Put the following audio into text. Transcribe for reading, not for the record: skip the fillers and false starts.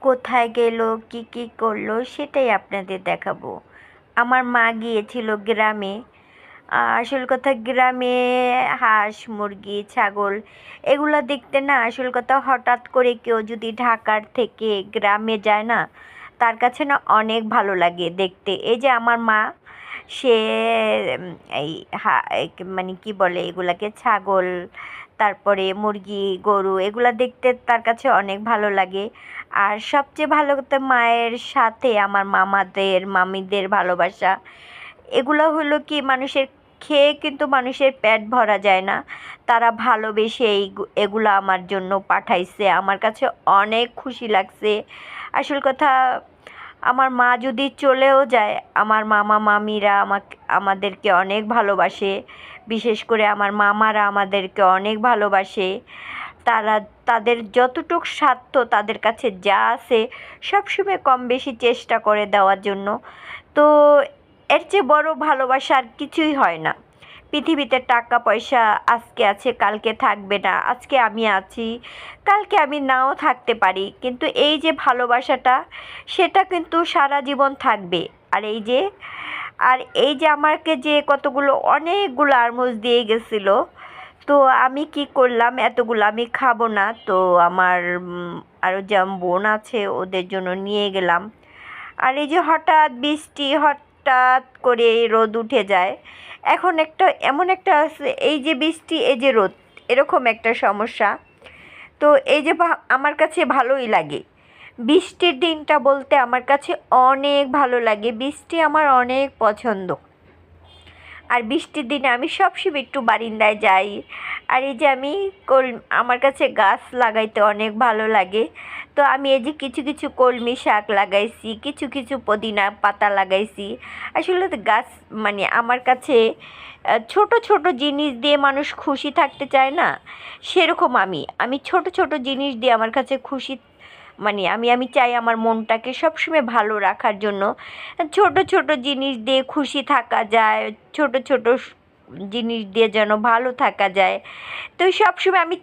কোথায় গেল, কি কি করলো সেটাই আপনাদের দেখাবো। আমার মা গিয়েছিল গ্রামে। আসল কথা, গ্রামে হাঁস মুরগি ছাগল এগুলো দেখতে না, আসল কথা হঠাৎ করে কেউ যদি ঢাকার থেকে গ্রামে যায় না, তার কাছে না অনেক ভালো লাগে দেখতে। এই যে আমার মা, সে উম, এই মানে কি বলে এগুলাকে, ছাগল, তারপরে মুরগি গরু এগুলা দেখতে তার কাছে অনেক ভালো লাগে। আর সবচেয়ে ভালো কথা, মায়ের সাথে আমার মামাদের মামিদের ভালোবাসা, এগুলো হলো কি, মানুষের খেয়ে কিন্তু মানুষের পেট ভরা যায় না। তারা ভালোবেসে এগুলো আমার জন্য পাঠাইছে, আমার কাছে অনেক খুশি লাগছে। আসল কথা, আমার মা যদি চলেও যায়, আমার মামা মামিরা আমাদেরকে অনেক ভালোবাসে। বিশেষ করে আমার মামারা আমাদেরকে অনেক ভালোবাসে। তারা তাদের যতটুক সাধ্য তাদের কাছে যা আছে সবসময় কম বেশি চেষ্টা করে দেওয়ার জন্য। তো এর চেয়ে বড় ভালোবাসা আর কিছুই হয় না পৃথিবীতে। টাকা পয়সা আজকে আছে কালকে থাকবে না, আজকে আমি আছি কালকে আমি নাও থাকতে পারি, কিন্তু এই যে ভালোবাসাটা, সেটা কিন্তু সারা জীবন থাকবে। আর এই যে আমাকে যে কতগুলো অনেকগুলো আরমোজ দিয়ে গেছিলো, তো আমি কি করলাম, এতগুলো আমি খাবো না, তো আমার আরও যেমন বোন আছে ওদের জন্য নিয়ে গেলাম। আর এই যে হঠাৎ বৃষ্টি, হঠাৎ করে রোদ উঠে যায়, এখন একটা এমন একটা আছে, এই যে বৃষ্টি এই যে রোদ, এরকম একটা সমস্যা। তো এই যে আমার কাছে ভালোই লাগে বৃষ্টির দিনটা, বলতে আমার কাছে অনেক ভালো লাগে, বৃষ্টি আমার অনেক পছন্দ। আর বৃষ্টির দিনে আমি সবসময় একটু বারান্দায় যাই। আর এই যে আমি আমার কাছে গাছ লাগাইতে অনেক ভালো লাগে। তো আমি এই যে কিছু কিছু কলমি শাক লাগাইছি, কিছু কিছু পুদিনা পাতা লাগাইছি। আসলে তো গাছ মানে আমার কাছে ছোট ছোট জিনিস দিয়ে মানুষ খুশি থাকতে চায় না, সেরকম আমি ছোট ছোট জিনিস দিয়ে আমার কাছে খুশি, মানে আমি চাই আমার মনটাকে সবসময় ভালো রাখার জন্য। ছোট ছোট জিনিস দিয়ে খুশি থাকা যায়, ছোট ছোট জিনিস দিয়ে যেন ভালো থাকা যায়। তো সবসময় আমি